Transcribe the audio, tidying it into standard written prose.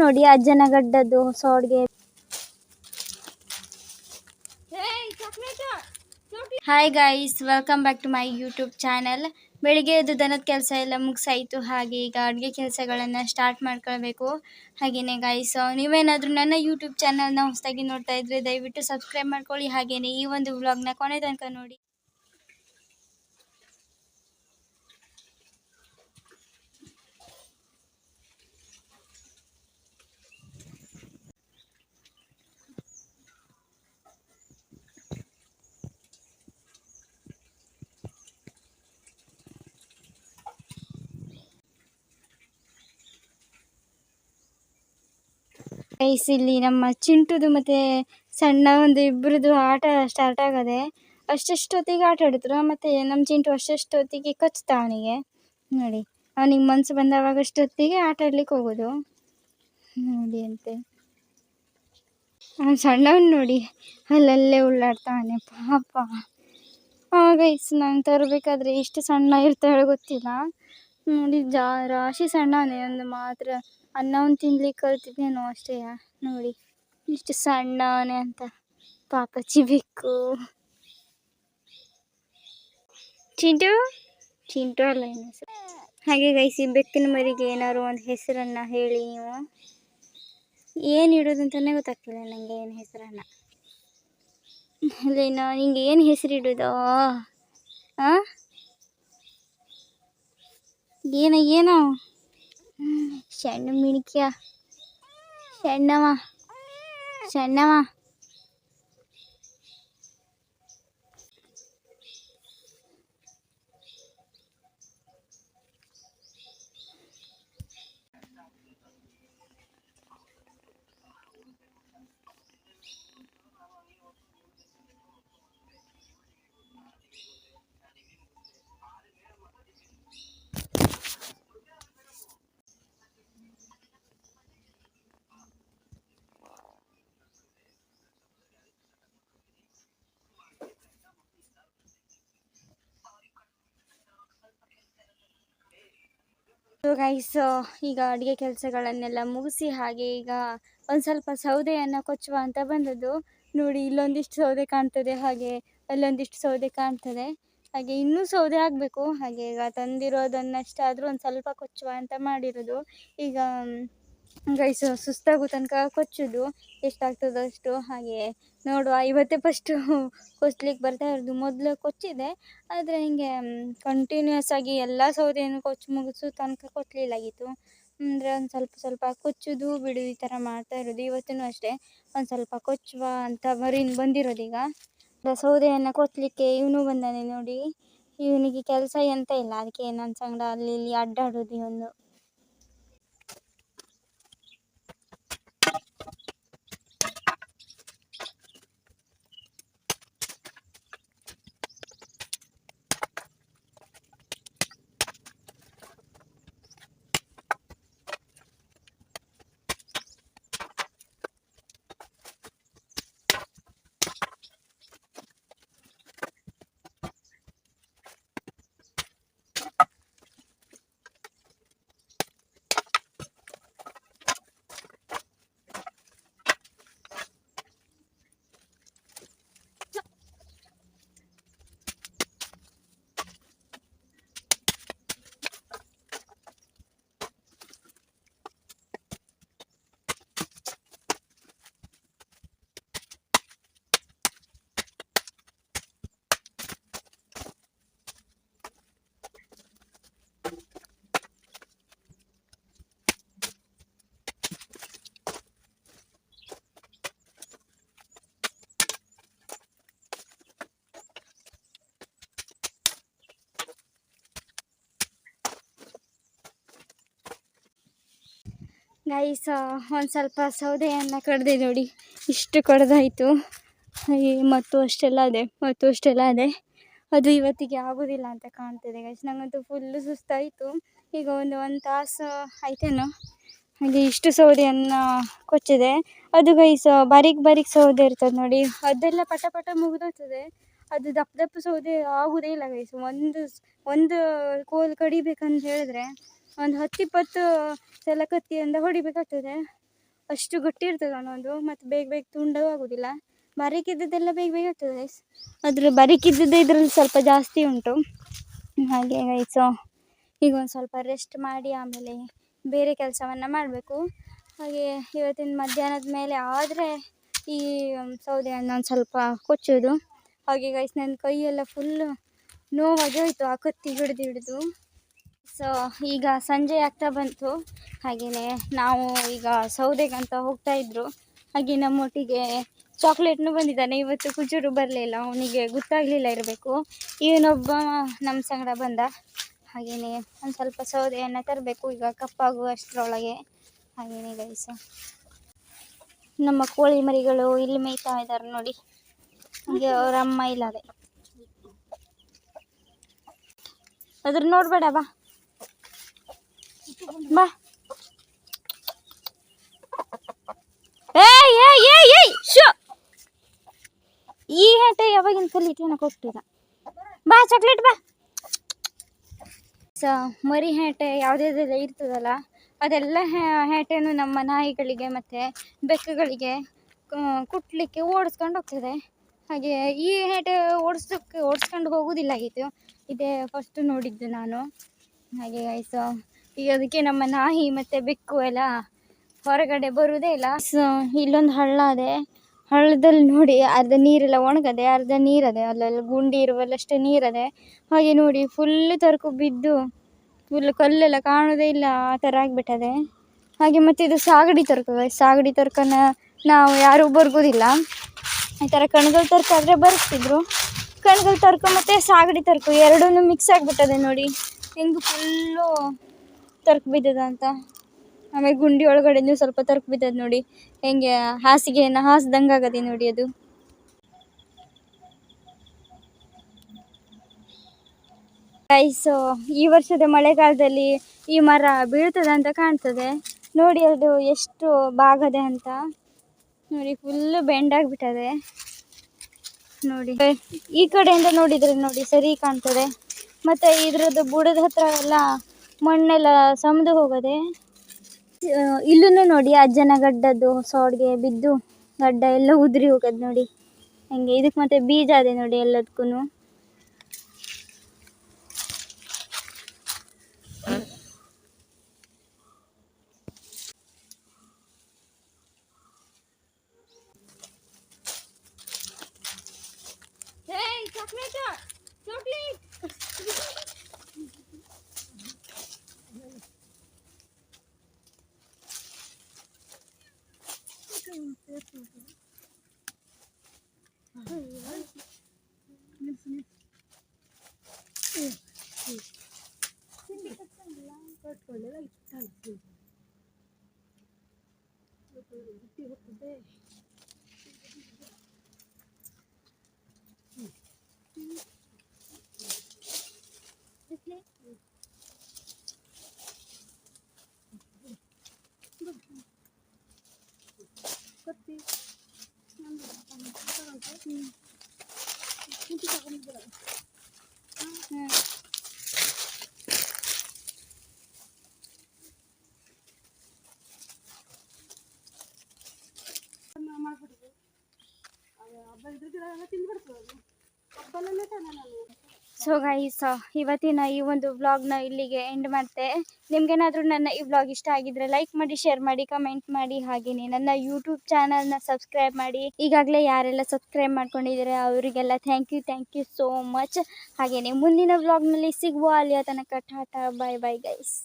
ನೋಡಿ ಅಜ್ಜನ ಗಡ್ಡದ್ದು ಸೋಡ್ಗೆ. Hi guys, welcome back to my YouTube channel. ಬೆಳಿಗ್ಗೆ ಎದ್ದು ದನದ ಕೆಲಸ ಎಲ್ಲ ಮುಗಿಸಾಯಿತು. ಹಾಗೆ ಈಗ ಅಡುಗೆ ಕೆಲಸಗಳನ್ನು ಸ್ಟಾರ್ಟ್ ಮಾಡ್ಕೊಳ್ಬೇಕು. ಹಾಗೆಯೇ ಗೈಸ್, ನೀವೇನಾದರೂ ನನ್ನ ಯೂಟ್ಯೂಬ್ ಚಾನಲ್ನ ಹೊಸದಾಗಿ ನೋಡ್ತಾ ಇದ್ರೆ ದಯವಿಟ್ಟು ಸಬ್ಸ್ಕ್ರೈಬ್ ಮಾಡ್ಕೊಳ್ಳಿ. ಹಾಗೆಯೇ ಈ ಒಂದು ವ್ಲಾಗ್ನ ಕೊನೆ ತನಕ ನೋಡಿ. ಗೈಸ್, ಇಲ್ಲಿ ನಮ್ಮ ಚಿಂಟುದು ಮತ್ತೆ ಸಣ್ಣ ಒಂದು ಇಬ್ಬರದು ಆಟ ಸ್ಟಾರ್ಟ್ ಆಗದೆ. ಅಷ್ಟೊತ್ತಿಗೆ ಆಟ ಆಡಿದ್ರು. ಮತ್ತೆ ನಮ್ಮ ಚಿಂಟು ಅಷ್ಟೊತ್ತಿಗೆ ಕಚ್ತಾ ಅವನಿಗೆ. ನೋಡಿ, ಅವನಿಗೆ ಮನಸ್ಸು ಬಂದವಾಗ ಅಷ್ಟೊತ್ತಿಗೆ ಆಟ ಆಡ್ಲಿಕ್ಕೆ ಹೋಗೋದು. ನೋಡಿ ಅಂತೆ ಸಣ್ಣವನು ನೋಡಿ ಅಲ್ಲಲ್ಲೇ ಉಳ್ಳಾಡ್ತಾನೆ ಪಾಪ. ಗೈಸ್, ನಾನು ತರಬೇಕಾದ್ರೆ ಎಷ್ಟು ಸಣ್ಣ ಇರ್ತಾಳೆ ಗೊತ್ತಿಲ್ಲ. ನೋಡಿ ರಾಶಿ ಸಣ್ಣವನೇ, ಒಂದು ಮಾತ್ರ ಅನ್ನವನ್ನು ತಿನ್ಲಿಕ್ಕೆ ಕಲ್ತಿದ್ದೇನೋ ಅಷ್ಟೇ. ನೋಡಿ ಇಷ್ಟು ಸಣ್ಣವನೇ ಅಂತ. ಪಾಪ ಚಿಬಿಕ್ಕು ಚಿಂಟು ಚಿಂಟು ಅಲ್ಲ ಏನು ಹೆಸರು. ಹಾಗೆ ಗೈಸ್, ಈ ಬೆಕ್ಕಿನ ಮರಿಗೆ ಏನಾದ್ರು ಒಂದು ಹೆಸರನ್ನು ಹೇಳಿ ನೀವು. ಏನು ಇಡೋದು ಅಂತಲೇ ಗೊತ್ತಾಗ್ತಿಲ್ಲ ನನಗೆ, ಏನು ಹೆಸರನ್ನು. ಅಲ್ಲೇನೋ ನಿಂಗೆ ಏನು ಹೆಸರು ಇಡೋದು? ಏನೋ ಸಣ್ಣ ಮಿಣಿಕ್ಯ, ಸಣ್ಣವ. ಗೈಸ್, ಈಗ ಅಡುಗೆ ಕೆಲಸಗಳನ್ನೆಲ್ಲ ಮುಗಿಸಿ ಹಾಗೆ ಈಗ ಒಂದು ಸ್ವಲ್ಪ ಸೌದೆಯನ್ನು ಕೊಚ್ಚುವ ಅಂತ ಬಂದದ್ದು. ನೋಡಿ, ಇಲ್ಲೊಂದಿಷ್ಟು ಸೌದೆ ಕಾಣ್ತದೆ, ಹಾಗೆ ಅಲ್ಲೊಂದಿಷ್ಟು ಸೌದೆ ಕಾಣ್ತದೆ. ಹಾಗೆ ಇನ್ನೂ ಸೌದೆ ಆಗಬೇಕು. ಹಾಗೆ ಈಗ ತಂದಿರೋದನ್ನಷ್ಟಾದರೂ ಒಂದು ಸ್ವಲ್ಪ ಕೊಚ್ಚುವ ಅಂತ ಮಾಡಿರೋದು. ಈಗ ಗೈಸ್, ಸುಸ್ತಾಗೋ ತನಕ ಕೊಚ್ಚೋದು, ಎಷ್ಟಾಗ್ತದೋ ಅಷ್ಟು. ಹಾಗೆ ನೋಡುವ, ಇವತ್ತೇ ಫಸ್ಟು ಕೊಚ್ಚಲಿಕ್ಕೆ ಬರ್ತಾ ಇರೋದು. ಮೊದಲು ಕೊಚ್ಚಿದೆ, ಆದರೆ ಹಿಂಗೆ ಕಂಟಿನ್ಯೂಸ್ ಆಗಿ ಎಲ್ಲ ಸೌದೆಯನ್ನು ಕೊಚ್ಚಿ ಮುಗಿಸೋ ತನಕ ಕೊಚ್ಚಲಿಲ್ಲಾಗಿತ್ತು. ಅಂದರೆ ಒಂದು ಸ್ವಲ್ಪ ಕೊಚ್ಚೋದು ಬಿಡೋದು ಈ ಥರ ಮಾಡ್ತಾ ಇರೋದು. ಇವತ್ತೂ ಅಷ್ಟೇ ಒಂದು ಸ್ವಲ್ಪ ಕೊಚ್ಚುವ ಅಂತ ಬಂದಿರೋದು. ಈಗ ಸೌದೆಯನ್ನು ಕೊಚ್ಚಲಿಕ್ಕೆ ಇವನು ಬಂದಾನೆ ನೋಡಿ. ಇವನಿಗೆ ಕೆಲಸ ಎಂತ ಇಲ್ಲ, ಅದಕ್ಕೆ ನನ್ನ ಸಂಗಡ ಅಲ್ಲಿ ಇಲ್ಲಿ ಅಡ್ಡಾಡೋದು ಇವನು. ಗೈಸ್, ಒಂದು ಸ್ವಲ್ಪ ಸೌದೆಯನ್ನು ಕಡ್ದೆ ನೋಡಿ, ಇಷ್ಟು ಕಡ್ದಾಯಿತು. ಮತ್ತು ಅಷ್ಟೆಲ್ಲ ಅದೇ ಅದು ಇವತ್ತಿಗೆ ಆಗೋದಿಲ್ಲ ಅಂತ ಕಾಣ್ತದೆ ಗೈಸ್. ನನಗಂತೂ ಫುಲ್ಲು ಸುಸ್ತಾಯಿತು. ಈಗ ಒಂದು ತಾಸು ಆಯ್ತೇನೋ. ಹಾಗೆ ಇಷ್ಟು ಸೌದೆಯನ್ನು ಕೊಚ್ಚಿದೆ. ಅದು ಗೈಸ್, ಬಾರೀಕ್ ಸೌದೆ ಇರ್ತದೆ ನೋಡಿ, ಅದೆಲ್ಲ ಪಟ ಮುಗಿದೋಗ್ತದೆ. ಅದು ದಪ್ಪ ಸೌದೆ ಆಗೋದೇ ಇಲ್ಲ ಗೈಸ್. ಒಂದು ಕೋಲು ಕಡಿಬೇಕಂತ ಹೇಳಿದ್ರೆ ಒಂದು 10-20 ಸಲ ಕತ್ತಿಯಿಂದ ಹೊಡಿಬೇಕಾಗ್ತದೆ. ಅಷ್ಟು ಗಟ್ಟಿ ಇರ್ತದೆ ಒಂದೊಂದು, ಮತ್ತು ಬೇಗ ಬೇಗ ತುಂಡೂ ಆಗೋದಿಲ್ಲ. ಬಾರೀಕಿದ್ದದೆಲ್ಲ ಬೇಗ ಬೇಗ ಆಗ್ತದೆ ಗೈಸ್. ಅದ್ರ ಬಾರೀಕಿದ್ದದ್ದು ಇದರಲ್ಲಿ ಸ್ವಲ್ಪ ಜಾಸ್ತಿ ಉಂಟು. ಹಾಗೆ ಗೈಸು ಈಗ ಒಂದು ಸ್ವಲ್ಪ ರೆಸ್ಟ್ ಮಾಡಿ ಆಮೇಲೆ ಬೇರೆ ಕೆಲಸವನ್ನು ಮಾಡಬೇಕು. ಹಾಗೆ ಇವತ್ತಿನ ಮಧ್ಯಾಹ್ನದ ಮೇಲೆ ಆದರೆ ಈ ಸೌದೆಯನ್ನು ಒಂದು ಸ್ವಲ್ಪ ಕೊಚ್ಚೋದು. ಹಾಗೆ ಗೈಸ್ ನನ್ನ ಕೈಯೆಲ್ಲ ಫುಲ್ಲು ನೋವಾಗಿ ಹೋಯಿತು ಆ ಕತ್ತಿ ಹಿಡಿದು. ಸೊ ಈಗ ಸಂಜೆ ಆಗ್ತಾ ಬಂತು. ಹಾಗೆಯೇ ನಾವು ಈಗ ಸೌದೆಗಂತ ಹೋಗ್ತಾಯಿದ್ರು. ಹಾಗೆ ನಮ್ಮೊಟ್ಟಿಗೆ ಚಾಕ್ಲೇಟ್ನು ಬಂದಿದ್ದಾನೆ. ಇವತ್ತು ಕುಜೂರು ಬರಲಿಲ್ಲ, ಅವನಿಗೆ ಗೊತ್ತಾಗಲಿಲ್ಲ ಇರಬೇಕು. ಇವನೊಬ್ಬ ನಮ್ಮ ಸಂಗಡ ಬಂದ. ಹಾಗೆಯೇ ಒಂದು ಸ್ವಲ್ಪ ಸೌದೆಯನ್ನು ತರಬೇಕು ಈಗ ಕಪ್ಪಾಗುವಷ್ಟರೊಳಗೆ. ಹಾಗೆಯೇ ಗೈಸ ನಮ್ಮ ಕೋಳಿ ಮರಿಗಳು ಇಲ್ಲಿ ಮೇಯ್ತಾ ಇದ್ದಾರೆ ನೋಡಿ. ಹಾಗೆ ಅವ್ರ ಅಮ್ಮ ಇಲ್ಲದೆ ಅದ್ರ ನೋಡ್ಬೇಡ, ಬಾ ಬಾ. ಈ ಹೇಟೆ ಯಾವಾಗಿನ ಕಲಿತೇನ ಕೊಟ್ಟಿಲ್ಲ. ಬಾ ಚಾಕ್ಲೇಟ್ ಬಾ. ಮರಿ ಹೇಟೆ ಯಾವುದೆಲ್ಲ ಇರ್ತದಲ್ಲ ಅದೆಲ್ಲ ಹೇಟೆನು ನಮ್ಮ ನಾಯಿಗಳಿಗೆ ಮತ್ತು ಬೆಕ್ಕುಗಳಿಗೆ ಕುಟ್ಲಿಕ್ಕೆ ಓಡಿಸ್ಕೊಂಡು ಹೋಗ್ತದೆ. ಹಾಗೆ ಈ ಹೇಟೆ ಓಡಿಸ್ಕೊಂಡು ಹೋಗೋದಿಲ್ಲ ಆಗಿತ್ತು. ಇದೇ ಫಸ್ಟ್ ನೋಡಿದ್ದು ನಾನು. ಹಾಗೆ ಗೈಸ್ ಈಗ ಅದಕ್ಕೆ ನಮ್ಮ ನಾಯಿ ಮತ್ತು ಬೆಕ್ಕು ಎಲ್ಲ ಹೊರಗಡೆ ಬರುವುದೇ ಇಲ್ಲ. ಇಲ್ಲೊಂದು ಹಳ್ಳ ಅದೇ, ಹಳ್ಳದಲ್ಲಿ ನೋಡಿ ಅರ್ಧ ನೀರೆಲ್ಲ ಒಣಗದೆ, ಅರ್ಧ ನೀರದೆ, ಅಲ್ಲೆಲ್ಲ ಗುಂಡಿ ಇರುವಲ್ಲಷ್ಟೇ ನೀರದೆ. ಹಾಗೆ ನೋಡಿ ಫುಲ್ ತರ್ಕು ಬಿದ್ದು ಫುಲ್ ಕಲ್ಲೆಲ್ಲ ಕಾಣೋದೇ ಇಲ್ಲ, ಆ ಥರ ಆಗಿಬಿಟ್ಟದೆ. ಹಾಗೆ ಮತ್ತು ಇದು ಸಾಗಡಿ ತರ್ಕ. ಸಾಗಡಿ ತರ್ಕನ ನಾವು ಯಾರೂ ಬರ್ಗೋದಿಲ್ಲ. ಈ ಥರ ಕಣ್ಗಳು ತರ್ಕ ಆದರೆ ಬರ್ತಿದ್ರು. ಕಣ್ಗಳು ತರ್ಕ ಮತ್ತು ಸಾಗಡಿ ತರ್ಕ ಎರಡೂ ಮಿಕ್ಸ್ ಆಗಿಬಿಟ್ಟದೆ ನೋಡಿ ಹೆಂಗೆ ಫುಲ್ಲು ತರ್ಕ ಬಿದ್ದದ ಅಂತ. ಆಮೇಲೆ ಗುಂಡಿ ಒಳಗಡೆನೂ ಸ್ವಲ್ಪ ತರ್ಕ ಬಿದ್ದದ ನೋಡಿ, ಹೆಂಗೆ ಹಾಸಿಗೆಯನ್ನು ಹಾಸ್ದಂಗೆ ಆಗದೆ ನೋಡಿ ಅದು. ಗೈಸು ಈ ವರ್ಷದ ಮಳೆಗಾಲದಲ್ಲಿ ಈ ಮರ ಬೀಳ್ತದೆ ಅಂತ ಕಾಣ್ತದೆ ನೋಡಿ. ಅದು ಎಷ್ಟು ಬಾಗದೆ ಅಂತ ನೋಡಿ, ಫುಲ್ಲು ಬೆಂಡಾಗಿಬಿಟ್ಟದೆ ನೋಡಿ. ಈ ಕಡೆಯಿಂದ ನೋಡಿದರೆ ನೋಡಿ ಸರಿ ಕಾಣ್ತದೆ. ಮತ್ತು ಇದ್ರದ್ದು ಬುಡದ ಹತ್ರ ಎಲ್ಲ ಮಣ್ಣೆಲ್ಲ ಸಮದು ಹೋಗದೆ. ಇಲ್ಲೂ ನೋಡಿ ಅಜ್ಜನ ಗಡ್ಡದ್ದು ಸೋಡ್ಗೆ ಬಿದ್ದು ಗಡ್ಡ ಎಲ್ಲ ಉದುರಿ ಹೋಗೋದು ನೋಡಿ ಹಂಗೆ. ಇದಕ್ಕೆ ಮತ್ತು ಬೀಜ ಅದೇ ನೋಡಿ ಎಲ್ಲದಕ್ಕೂ. ಸೊ ಗೈಸ್ ಇವತ್ತಿನ ಈ ಒಂದು ವ್ಲಾಗ್ನ ಇಲ್ಲಿಗೆ ಎಂಡ್ ಮಾಡ್ತೆ. ನಿಮ್ಗೇನಾದರೂ ನನ್ನ ಈ ವ್ಲಾಗ್ ಇಷ್ಟ ಆಗಿದ್ರೆ ಲೈಕ್ ಮಾಡಿ, ಶೇರ್ ಮಾಡಿ, ಕಮೆಂಟ್ ಮಾಡಿ. ಹಾಗೆಯೇ ನನ್ನ ಯೂಟ್ಯೂಬ್ ಚಾನಲ್ನ ಸಬ್ಸ್ಕ್ರೈಬ್ ಮಾಡಿ. ಈಗಾಗಲೇ ಯಾರೆಲ್ಲ ಸಬ್ಸ್ಕ್ರೈಬ್ ಮಾಡ್ಕೊಂಡಿದ್ದಾರೆ ಅವರಿಗೆಲ್ಲ ಥ್ಯಾಂಕ್ ಯು ಸೋ ಮಚ್. ಹಾಗೆಯೇ ಮುಂದಿನ ವ್ಲಾಗ್ನಲ್ಲಿ ಸಿಗುವ. ಅಲ್ಲಿಯ ತನಕ ಟಾಟಾ, ಬಾಯ್ ಬಾಯ್ ಗೈಸ್.